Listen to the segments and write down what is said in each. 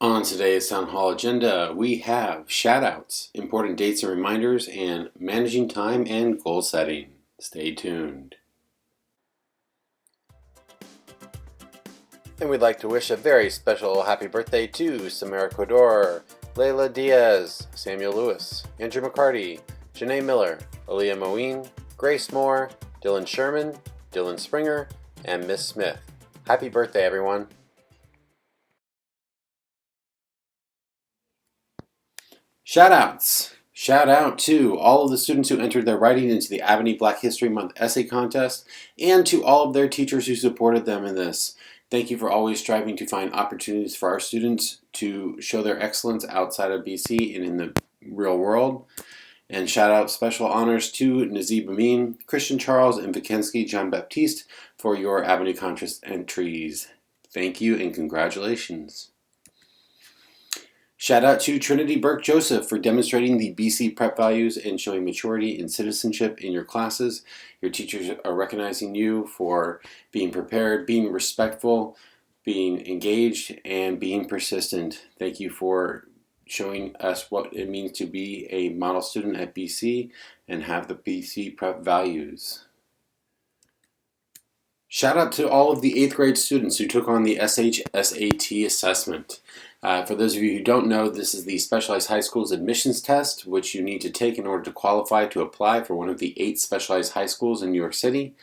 On today's Town Hall agenda, we have shoutouts, important dates and reminders, and managing time and goal setting. Stay tuned. And we'd like to wish a very special happy birthday to Samara Codor, Layla Diaz, Samuel Lewis, Andrew McCarty, Janae Miller, Aaliyah Moeen, Grace Moore, Dylan Sherman, Dylan Springer, and Miss Smith. Happy birthday, everyone. Shoutouts! Shout out to all of the students who entered their writing into the Abney Black History Month essay contest and to all of their teachers who supported them in this. Thank you for always striving to find opportunities for our students to show their excellence outside of BC and in the real world. And shout out special honors to Nazib Amin, Christian Charles, and Vikensky John Baptiste for your Abney contest entries. Thank you and congratulations. Shout out to Trinity Burke Joseph for demonstrating the BC Prep values and showing maturity and citizenship in your classes. Your teachers are recognizing you for being prepared, being respectful, being engaged, and being persistent. Thank you for showing us what it means to be a model student at BC and have the BC Prep values. Shout out to all of the 8th grade students who took on the SHSAT assessment. For those of you who don't know, this is the Specialized High Schools admissions test, which you need to take in order to qualify to apply for one of the 8 specialized high schools in New York City.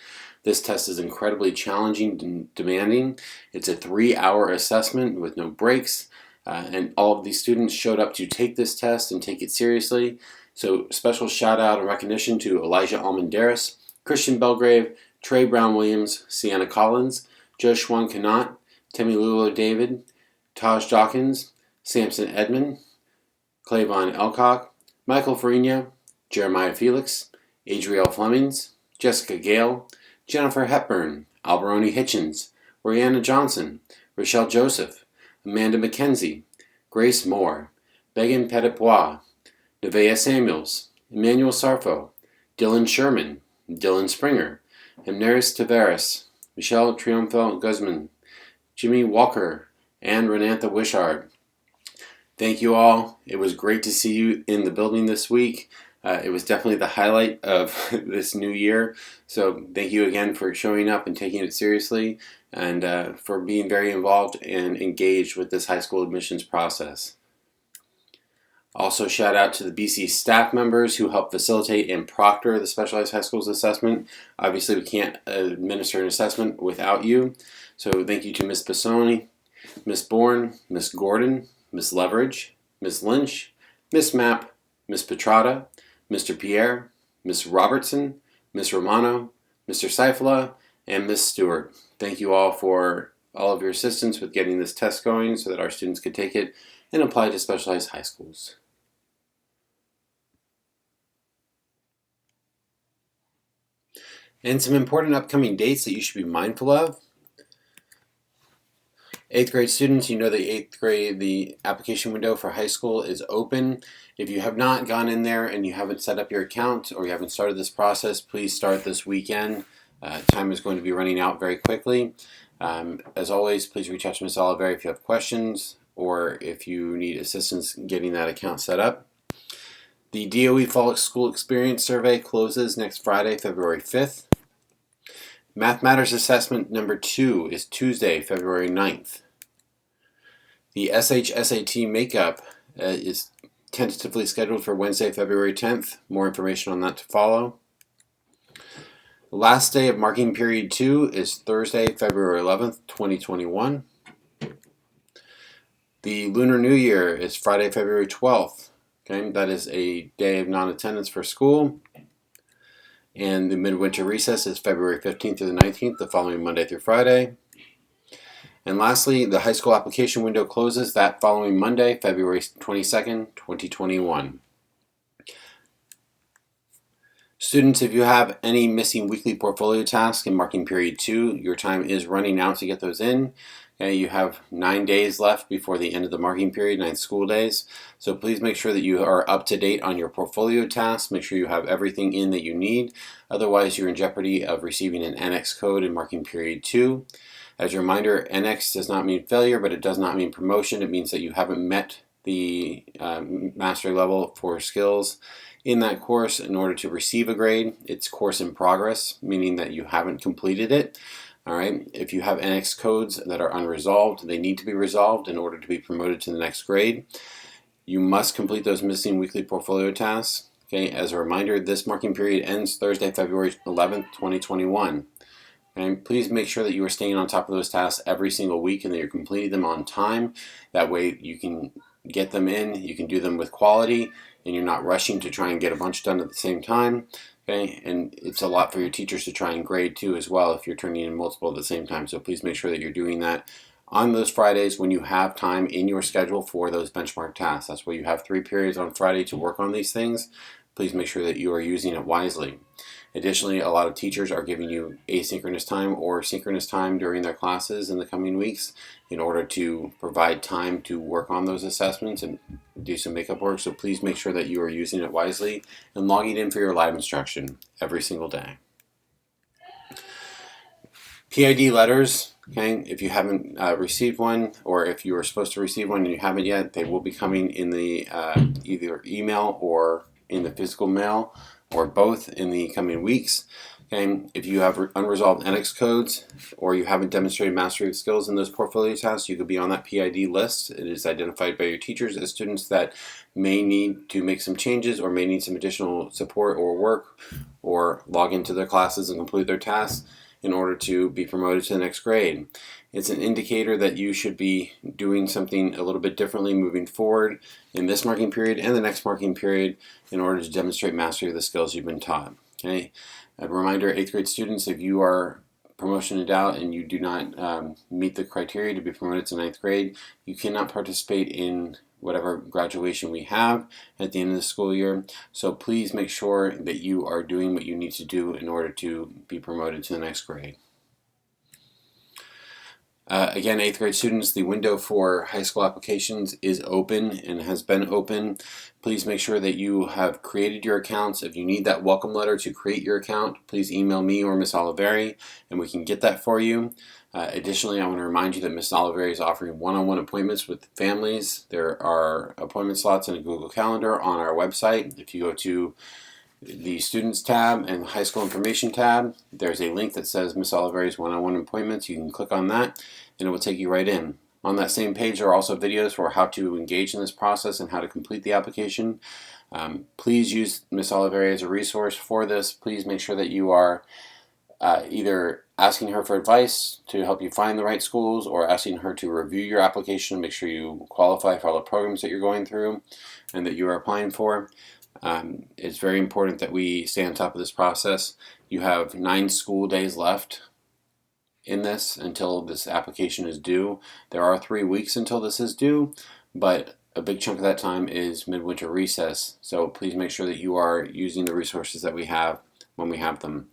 This test is incredibly challenging and demanding. It's a 3-hour assessment with no breaks, and all of these students showed up to take this test and take it seriously. So special shout out and recognition to Elijah Almendaris, Christian Belgrave, Trey Brown Williams, Sienna Collins, Joe Schwan Kanat, Temi Lulo David, Taj Dawkins, Samson Edmond, Clayvon Elcock, Michael Farina, Jeremiah Felix, Adriel Flemings, Jessica Gale, Jennifer Hepburn, Alberoni Hitchens, Rihanna Johnson, Rochelle Joseph, Amanda McKenzie, Grace Moore, Megan Petitbois, Nevaeh Samuels, Emmanuel Sarfo, Dylan Sherman, Dylan Springer, Amneris Tavares, Michelle Triumphal Guzman, Jimmy Walker, and Renantha Wishard. Thank you all. It was great to see you in the building this week. It was definitely the highlight of this new year. So thank you again for showing up and taking it seriously and for being very involved and engaged with this high school admissions process. Also shout out to the BC staff members who helped facilitate and proctor the Specialized High Schools assessment. Obviously we can't administer an assessment without you. So thank you to Ms. Pisoni, Miss Bourne, Miss Gordon, Miss Leverage, Miss Lynch, Miss Mapp, Miss Petrata, Mr. Pierre, Miss Robertson, Miss Romano, Mr. Seifela, and Miss Stewart. Thank you all for all of your assistance with getting this test going so that our students could take it and apply to specialized high schools. And some important upcoming dates that you should be mindful of. 8th grade students, you know the application window for high school is open. If you have not gone in there and you haven't set up your account or you haven't started this process, please start this weekend. Time is going to be running out very quickly. As always, please reach out to Ms. Oliveri if you have questions or if you need assistance getting that account set up. The DOE Fall School Experience Survey closes next Friday, February 5th. Math Matters Assessment number 2 is Tuesday, February 9th. The SHSAT Makeup is tentatively scheduled for Wednesday, February 10th. More information on that to follow. The last day of Marking Period 2 is Thursday, February 11th, 2021. The Lunar New Year is Friday, February 12th. Okay, that is a day of non-attendance for school. And the midwinter recess is February 15th through the 19th, the following Monday through Friday. And lastly, the high school application window closes that following Monday, February 22nd, 2021. Students, if you have any missing weekly portfolio tasks in Marking Period 2, your time is running out to get those in. Okay, you have 9 days left before the end of the marking period, 9 school days. So please make sure that you are up to date on your portfolio tasks. Make sure you have everything in that you need. Otherwise, you're in jeopardy of receiving an annex code in Marking Period 2. As a reminder, NX does not mean failure, but it does not mean promotion. It means that you haven't met the mastery level for skills in that course in order to receive a grade. It's course in progress, meaning that you haven't completed it. All right. If you have NX codes that are unresolved, they need to be resolved in order to be promoted to the next grade. You must complete those missing weekly portfolio tasks. Okay. As a reminder, this marking period ends Thursday, February 11th, 2021. And please make sure that you are staying on top of those tasks every single week and that you're completing them on time. That way you can get them in, you can do them with quality, and you're not rushing to try and get a bunch done at the same time. Okay, and it's a lot for your teachers to try and grade too as well if you're turning in multiple at the same time. So please make sure that you're doing that on those Fridays when you have time in your schedule for those benchmark tasks. That's why you have 3 periods on Friday to work on these things. Please make sure that you are using it wisely. Additionally, a lot of teachers are giving you asynchronous time or synchronous time during their classes in the coming weeks in order to provide time to work on those assessments and do some makeup work. So please make sure that you are using it wisely and logging in for your live instruction every single day. PID letters, okay, if you haven't received one, or if you were supposed to receive one and you haven't yet, they will be coming in the either email or in the physical mail, or both in the coming weeks. Okay, if you have unresolved NX codes or you haven't demonstrated mastery of skills in those portfolio tasks, you could be on that PID list. It is identified by your teachers as students that may need to make some changes or may need some additional support or work or log into their classes and complete their tasks in order to be promoted to the next grade. It's an indicator that you should be doing something a little bit differently moving forward in this marking period and the next marking period in order to demonstrate mastery of the skills you've been taught. Okay. A reminder, 8th grade students, if you are promotioned out and you do not meet the criteria to be promoted to 9th grade, you cannot participate in whatever graduation we have at the end of the school year. So please make sure that you are doing what you need to do in order to be promoted to the next grade. Again, 8th grade students, the window for high school applications is open and has been open. Please make sure that you have created your accounts. If you need that welcome letter to create your account, please email me or Ms. Oliveri and we can get that for you. Additionally, I want to remind you that Ms. Oliveri is offering one-on-one appointments with families. There are appointment slots in a Google Calendar on our website. If you go to the Students tab and High School Information tab, there's a link that says Ms. Oliveri's one-on-one appointments. You can click on that and it will take you right in. On that same page there are also videos for how to engage in this process and how to complete the application. Please use Ms. Oliveri as a resource for this. Please make sure that you are either asking her for advice to help you find the right schools or asking her to review your application, make sure you qualify for all the programs that you're going through and that you are applying for. It's very important that we stay on top of this process. You have 9 school days left in this until this application is due. There are 3 weeks until this is due, but a big chunk of that time is midwinter recess. So please make sure that you are using the resources that we have when we have them.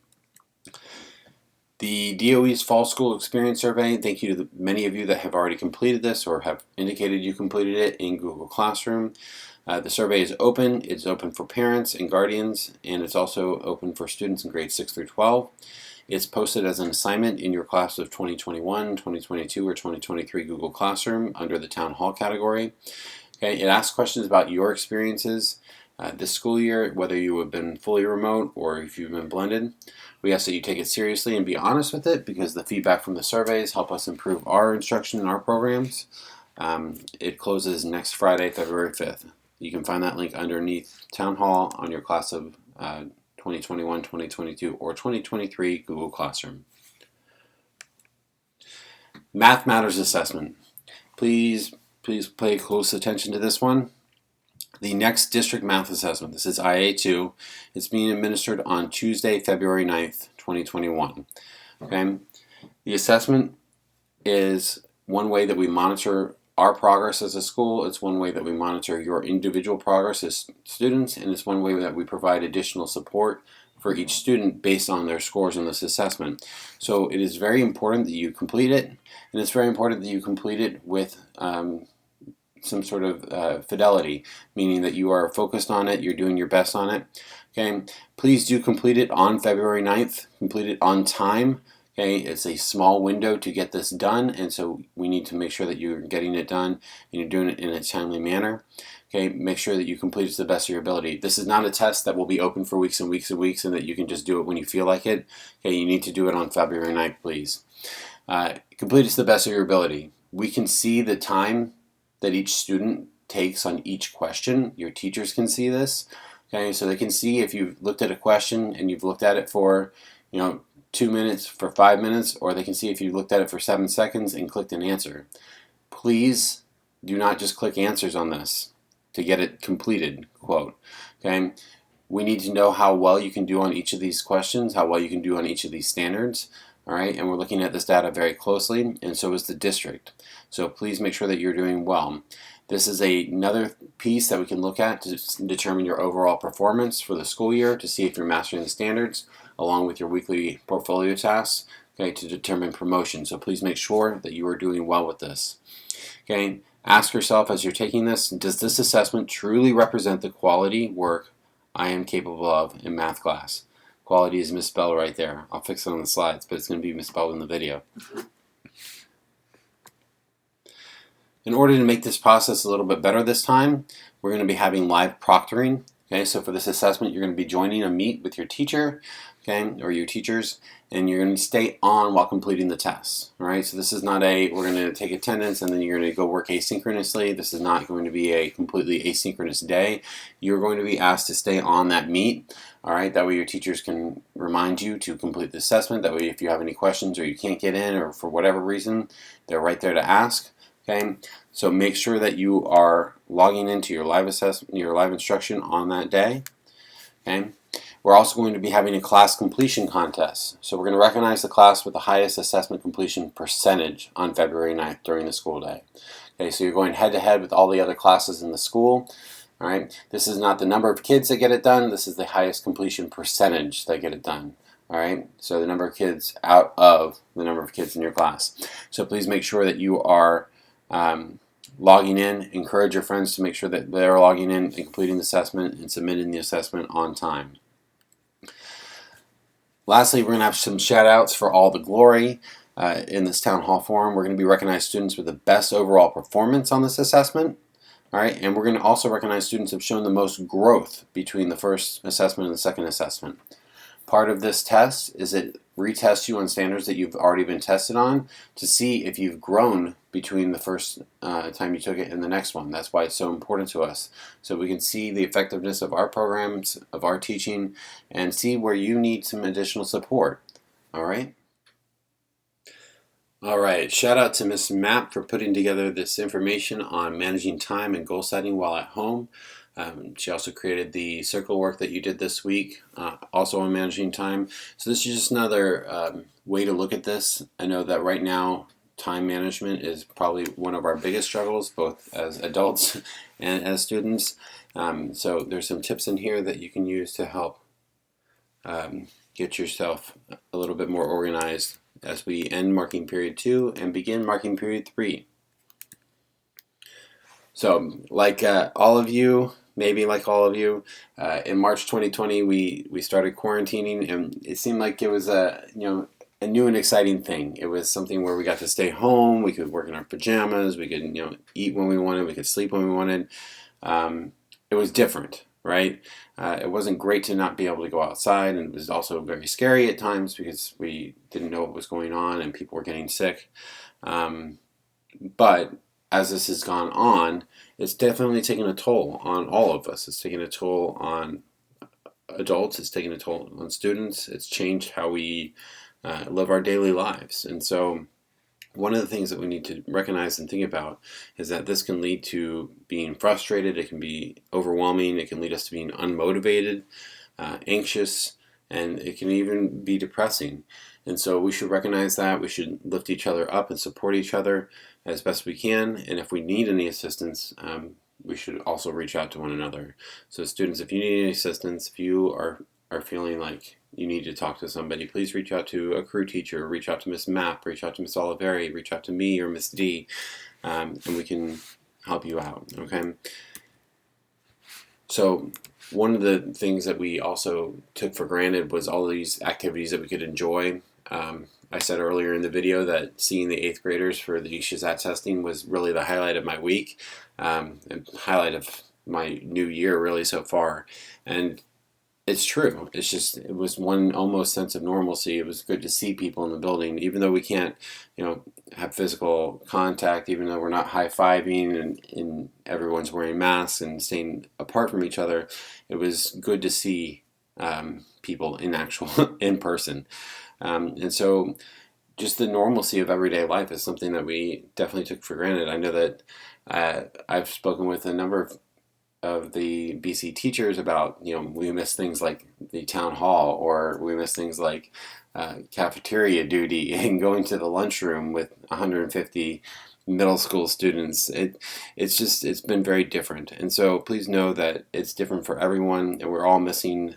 The DOE's Fall School Experience Survey, thank you to many of you that have already completed this or have indicated you completed it in Google Classroom. The survey is open. It's open for parents and guardians, and it's also open for students in grades 6 through 12. It's posted as an assignment in your class of 2021, 2022, or 2023 Google Classroom under the Town Hall category. Okay, it asks questions about your experiences this school year, whether you have been fully remote or if you've been blended. We ask that you take it seriously and be honest with it because the feedback from the surveys help us improve our instruction and our programs. It closes next Friday, February 5th. You can find that link underneath Town Hall on your class of 2021, 2022, or 2023 Google Classroom. Math Matters Assessment. Please pay close attention to this one. The next district math assessment, this is IA2, it's being administered on Tuesday, February 9th, 2021. Okay? The assessment is one way that we monitor our progress as a school. It's one way that we monitor your individual progress as students, and it's one way that we provide additional support for each student based on their scores in this assessment. So it is very important that you complete it, and it's very important that you complete it with some sort of fidelity, meaning that you are focused on it, you're doing your best on it. Okay, please do complete it on February 9th, complete it on time. Okay, it's a small window to get this done, and so we need to make sure that you're getting it done and you're doing it in a timely manner. Okay, make sure that you complete it to the best of your ability. This is not a test that will be open for weeks and weeks and weeks and that you can just do it when you feel like it. Okay, you need to do it on February 9th, please. Complete it to the best of your ability. We can see the time that each student takes on each question. Your teachers can see this. Okay, so they can see if you've looked at a question and you've looked at it for, 2 minutes, for 5 minutes, or they can see if you looked at it for 7 seconds and clicked an answer. Please do not just click answers on this to get it completed, quote. Okay, we need to know how well you can do on each of these questions, how well you can do on each of these standards. All right, and we're looking at this data very closely, and so is the district. So please make sure that you're doing well. This is another piece that we can look at to determine your overall performance for the school year, to see if you're mastering the standards, along with your weekly portfolio tasks, okay, to determine promotion. So please make sure that you are doing well with this. Okay, ask yourself as you're taking this, does this assessment truly represent the quality work I am capable of in math class? Quality is misspelled right there. I'll fix it on the slides, but it's going to be misspelled in the video. In order to make this process a little bit better this time, we're going to be having live proctoring. Okay, so for this assessment, you're going to be joining a meet with your teacher, okay, or your teachers, and you're going to stay on while completing the tests. All right, so this is not we're going to take attendance and then you're going to go work asynchronously. This is not going to be a completely asynchronous day. You're going to be asked to stay on that meet. All right, that way your teachers can remind you to complete the assessment. That way, if you have any questions or you can't get in or for whatever reason, they're right there to ask. Okay, so make sure that you are logging into your live assessment, your live instruction on that day. Okay, we're also going to be having a class completion contest. So we're going to recognize the class with the highest assessment completion percentage on February 9th during the school day. Okay, so you're going head to head with all the other classes in the school. All right, this is not the number of kids that get it done. This is the highest completion percentage that get it done. All right, so the number of kids out of the number of kids in your class. So please make sure that you are logging in. Encourage your friends to make sure that they're logging in and completing the assessment and submitting the assessment on time. Lastly, we're going to have some shout outs for all the glory in this town hall forum. We're going to be recognizing students with the best overall performance on this assessment. All right, and we're going to also recognize students who have shown the most growth between the first assessment and the second assessment. Part of this test is it retests you on standards that you've already been tested on to see if you've grown between the first time you took it and the next one. That's why it's so important to us. So we can see the effectiveness of our programs, of our teaching, and see where you need some additional support. All right? All right, shout out to Ms. Mapp for putting together this information on managing time and goal setting while at home. She also created the circle work that you did this week, also on managing time. So this is just another way to look at this. I know that right now time management is probably one of our biggest struggles, both as adults and as students. So there's some tips in here that you can use to help get yourself a little bit more organized as we end marking period 2 and begin marking period 3. So like all of you, maybe like all of you, in March 2020 we started quarantining, and it seemed like it was a new and exciting thing. It was something where we got to stay home, we could work in our pajamas, we could eat when we wanted, we could sleep when we wanted. It was different, right? It wasn't great to not be able to go outside, and it was also very scary at times because we didn't know what was going on and people were getting sick. But as this has gone on, it's definitely taken a toll on all of us. It's taken a toll on adults, it's taken a toll on students, it's changed how we live our daily lives. And so one of the things that we need to recognize and think about is that this can lead to being frustrated, it can be overwhelming, it can lead us to being unmotivated, anxious, and it can even be depressing. And so we should recognize that. We should lift each other up and support each other as best we can. And if we need any assistance, we should also reach out to one another. So students, if you need any assistance, if you are feeling like you need to talk to somebody, please reach out to a crew teacher, reach out to Miss Mapp, reach out to Miss Oliveri, reach out to me or Miss D, and we can help you out, okay? So one of the things that we also took for granted was all these activities that we could enjoy I said earlier in the video that seeing the 8th graders for the Shazat testing was really the highlight of my week, and highlight of my new year really so far. And it's true. It was one almost sense of normalcy. It was good to see people in the building, even though we can't, have physical contact, even though we're not high-fiving and everyone's wearing masks and staying apart from each other. It was good to see people in person. And so just the normalcy of everyday life is something that we definitely took for granted. I know that I've spoken with a number of the BC teachers about, we miss things like the town hall, or we miss things like cafeteria duty and going to the lunchroom with 150 middle school students. It's been very different. And so please know that it's different for everyone, and we're all missing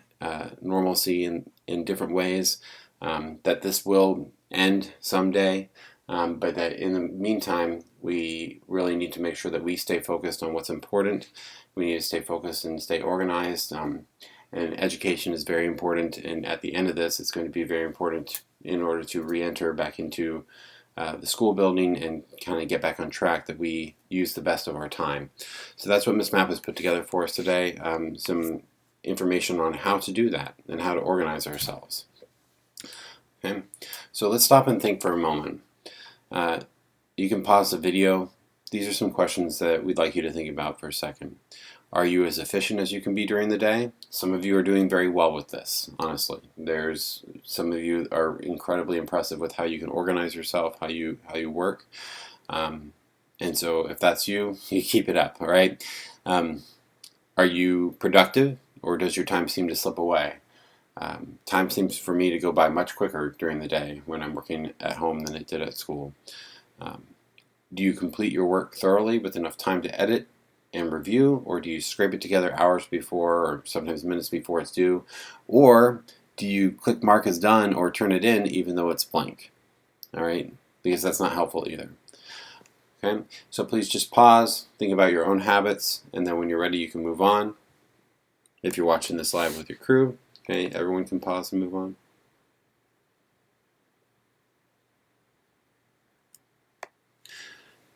normalcy in different ways, that this will end someday, but that in the meantime, we really need to make sure that we stay focused on what's important. We need to stay focused and stay organized, and education is very important, and at the end of this, it's going to be very important in order to re-enter back into the school building and kind of get back on track, that we use the best of our time. So that's what Ms. Mapp has put together for us today, some information on how to do that and how to organize ourselves. Okay, so let's stop and think for a moment. You can pause the video. These are some questions that we'd like you to think about for a second. Are you as efficient as you can be during the day? Some of you are doing very well with this, honestly. Some of you are incredibly impressive with how you can organize yourself, how you work. And so if that's you, you keep it up, all right? Are you productive, or does your time seem to slip away? Time seems for me to go by much quicker during the day when I'm working at home than it did at school. Do you complete your work thoroughly with enough time to edit and review, or do you scrape it together hours before, or sometimes minutes before it's due? Or do you click mark as done or turn it in even though it's blank? All right, because that's not helpful either. Okay, so please just pause, think about your own habits, and then when you're ready, you can move on. If you're watching this live with your crew, okay, everyone can pause and move on.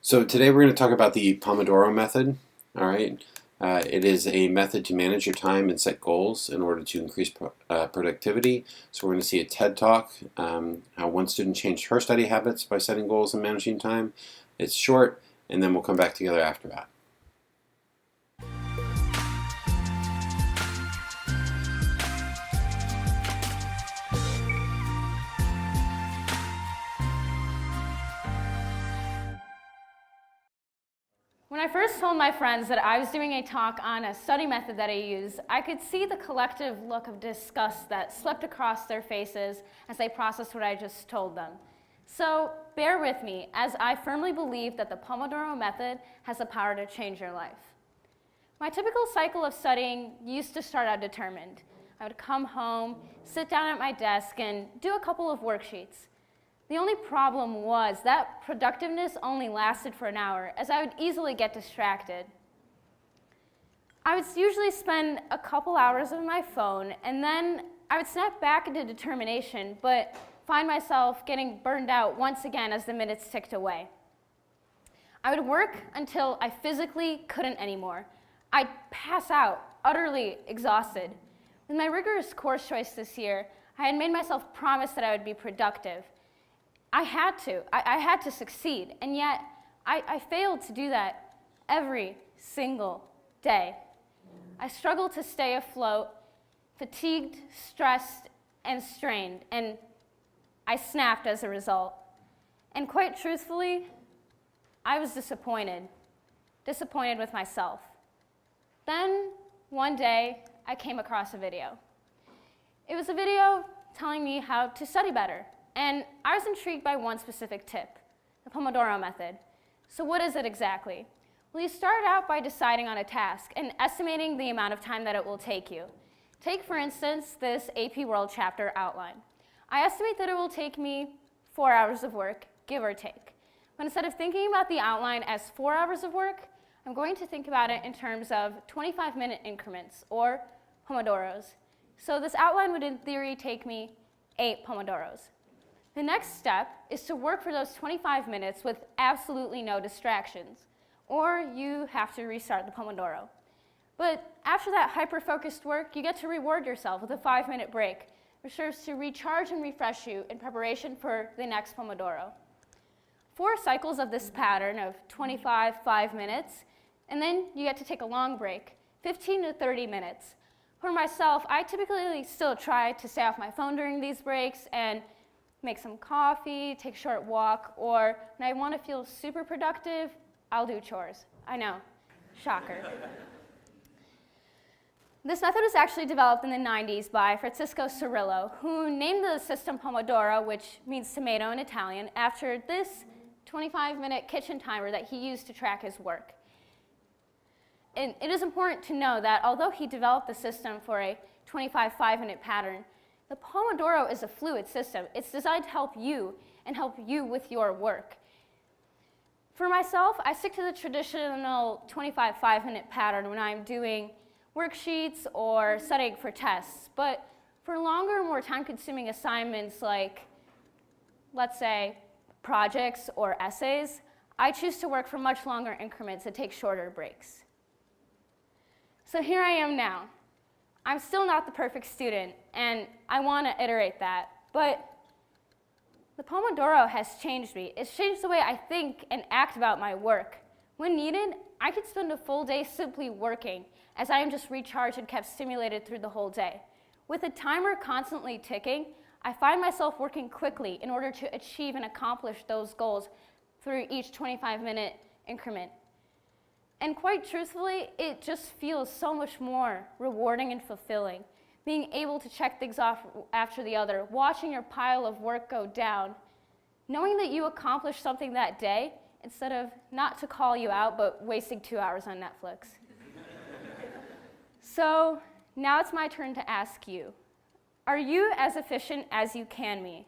So today we're going to talk about the Pomodoro Method. All right, it is a method to manage your time and set goals in order to increase productivity. So we're going to see a TED Talk, how one student changed her study habits by setting goals and managing time. It's short, and then we'll come back together after that. When I first told my friends that I was doing a talk on a study method that I use, I could see the collective look of disgust that swept across their faces as they processed what I just told them. So bear with me, as I firmly believe that the Pomodoro Method has the power to change your life. My typical cycle of studying used to start out determined. I would come home, sit down at my desk, and do a couple of worksheets. The only problem was that productiveness only lasted for an hour, as I would easily get distracted. I would usually spend a couple hours on my phone, and then I would snap back into determination, but find myself getting burned out once again as the minutes ticked away. I would work until I physically couldn't anymore. I'd pass out, utterly exhausted. With my rigorous course choice this year, I had made myself promise that I would be productive. I had to succeed, and yet I failed to do that every single day. I struggled to stay afloat, fatigued, stressed, and strained, and I snapped as a result. And quite truthfully, I was disappointed with myself. Then, one day, I came across a video. It was a video telling me how to study better. And I was intrigued by one specific tip, the Pomodoro Method. So what is it exactly? Well, you start out by deciding on a task and estimating the amount of time that it will take you. Take, for instance, this AP World Chapter outline. I estimate that it will take me 4 hours of work, give or take. But instead of thinking about the outline as 4 hours of work, I'm going to think about it in terms of 25-minute increments, or Pomodoros. So this outline would, in theory, take me 8 Pomodoros. The next step is to work for those 25 minutes with absolutely no distractions, or you have to restart the Pomodoro. But after that hyper-focused work, you get to reward yourself with a 5-minute break, which serves to recharge and refresh you in preparation for the next Pomodoro. 4 cycles of this pattern of 25, 5 minutes, and then you get to take a long break, 15 to 30 minutes. For myself, I typically still try to stay off my phone during these breaks and make some coffee, take a short walk, or when I want to feel super productive, I'll do chores. I know, shocker. This method was actually developed in the 90s by Francisco Cirillo, who named the system Pomodoro, which means tomato in Italian, after this 25-minute kitchen timer that he used to track his work. And it is important to know that although he developed the system for a 25 5-minute pattern, the Pomodoro is a fluid system. It's designed to help you and help you with your work. For myself, I stick to the traditional 25 5-minute pattern when I'm doing worksheets or studying for tests. But for longer, more time-consuming assignments like, let's say, projects or essays, I choose to work for much longer increments and take shorter breaks. So here I am now. I'm still not the perfect student, and I want to iterate that, but the Pomodoro has changed me. It's changed the way I think and act about my work. When needed, I could spend a full day simply working, as I am just recharged and kept stimulated through the whole day. With a timer constantly ticking, I find myself working quickly in order to achieve and accomplish those goals through each 25-minute increment. And quite truthfully, it just feels so much more rewarding and fulfilling. Being able to check things off after the other, watching your pile of work go down, knowing that you accomplished something that day instead of, not to call you out, but wasting 2 hours on Netflix. So now it's my turn to ask you, are you as efficient as you can be?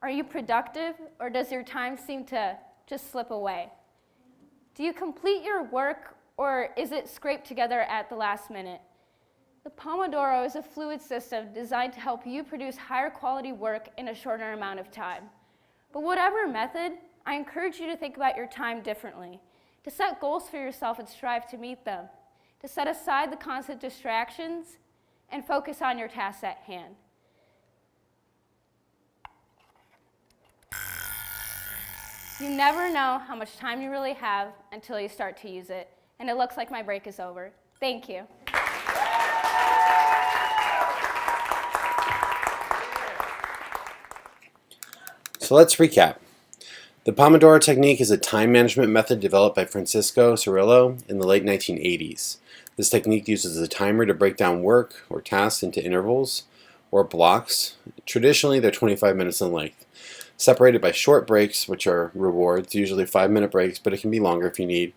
Are you productive, or does your time seem to just slip away? Do you complete your work, or is it scraped together at the last minute? The Pomodoro is a fluid system designed to help you produce higher quality work in a shorter amount of time. But whatever method, I encourage you to think about your time differently, to set goals for yourself and strive to meet them, to set aside the constant distractions and focus on your tasks at hand. You never know how much time you really have until you start to use it, and it looks like my break is over. Thank you. So let's recap. The Pomodoro technique is a time management method developed by Francisco Cirillo in the late 1980s. This technique uses a timer to break down work or tasks into intervals or blocks. Traditionally, they're 25 minutes in length, separated by short breaks, which are rewards, usually 5-minute breaks, but it can be longer if you need.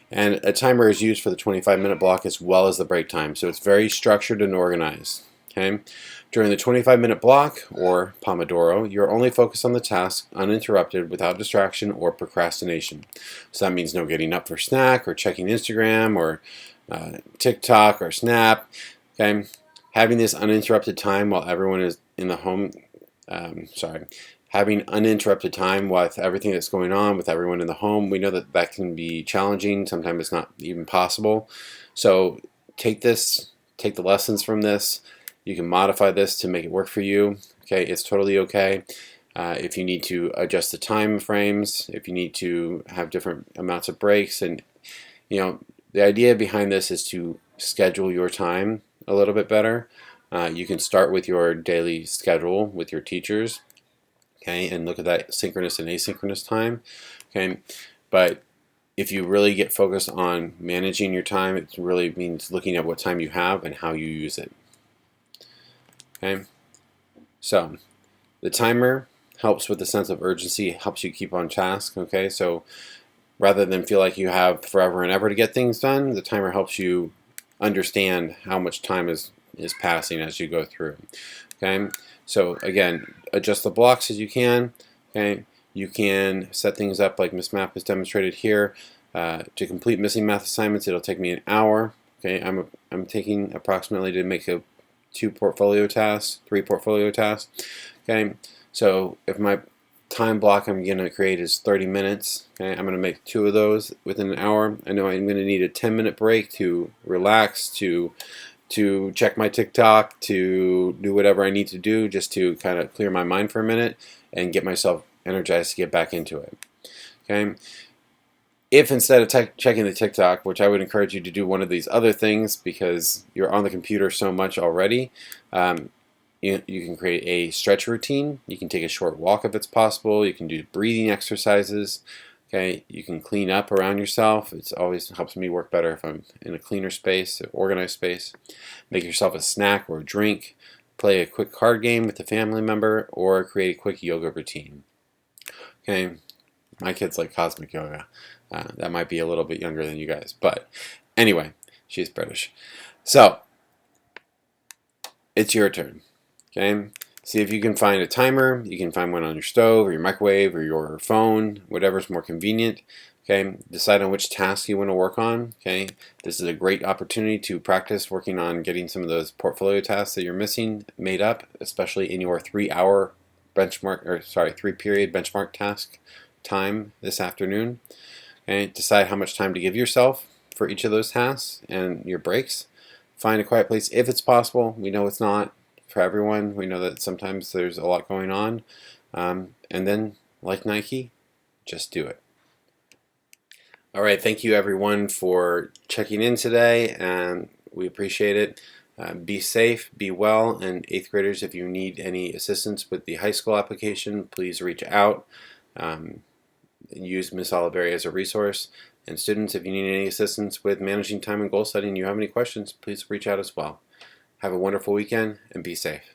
And a timer is used for the 25-minute block as well as the break time, so it's very structured and organized. Okay? During the 25-minute block, or Pomodoro, you're only focused on the task, uninterrupted, without distraction or procrastination. So that means no getting up for snack, or checking Instagram, or TikTok, or Snap. Okay? Having this uninterrupted time while everyone is in the home, having uninterrupted time with everything that's going on with everyone in the home, we know that that can be challenging. Sometimes it's not even possible. So take the lessons from this. You can modify this to make it work for you. Okay, it's totally okay. If you need to adjust the time frames, if you need to have different amounts of breaks, and the idea behind this is to schedule your time a little bit better. You can start with your daily schedule with your teachers, okay, and look at that synchronous and asynchronous time, okay. But if you really get focused on managing your time, it really means looking at what time you have and how you use it. Okay, so the timer helps with the sense of urgency, helps you keep on task. Okay, so rather than feel like you have forever and ever to get things done, the timer helps you understand how much time is passing as you go through. Okay, so again, adjust the blocks as you can. Okay, you can set things up like Miss Math has demonstrated here. To complete missing math assignments, it'll take me an hour. Okay, I'm taking approximately to make 3 portfolio tasks. Okay, so if my time block I'm going to create is 30 minutes. Okay, I'm going to make 2 of those within an hour. I know I'm going to need a 10-minute break to relax, to check my TikTok, to do whatever I need to do just to kind of clear my mind for a minute and get myself energized to get back into it. Okay. If instead of checking the TikTok, which I would encourage you to do one of these other things because you're on the computer so much already, you can create a stretch routine. You can take a short walk if it's possible. You can do breathing exercises. Okay, you can clean up around yourself. It always helps me work better if I'm in a cleaner space, an organized space. Make yourself a snack or a drink. Play a quick card game with a family member, or create a quick yoga routine. Okay, my kids like cosmic yoga. That might be a little bit younger than you guys, but anyway, she's British. So it's your turn. Okay, see if you can find a timer. You can find one on your stove or your microwave or your phone, whatever's more convenient. Okay, decide on which task you want to work on. Okay, this is a great opportunity to practice working on getting some of those portfolio tasks that you're missing made up, especially in your 3-hour benchmark, or sorry, 3-period benchmark task time this afternoon. Okay, decide how much time to give yourself for each of those tasks and your breaks. Find a quiet place if it's possible. We know it's not for everyone. We know that sometimes there's a lot going on. And then, like Nike, just do it. All right, thank you everyone for checking in today, and we appreciate it. Be safe, be well, and 8th graders, if you need any assistance with the high school application, please reach out. Use Miss Oliveri as a resource. And students, if you need any assistance with managing time and goal setting, you have any questions, please reach out as well. Have a wonderful weekend and be safe.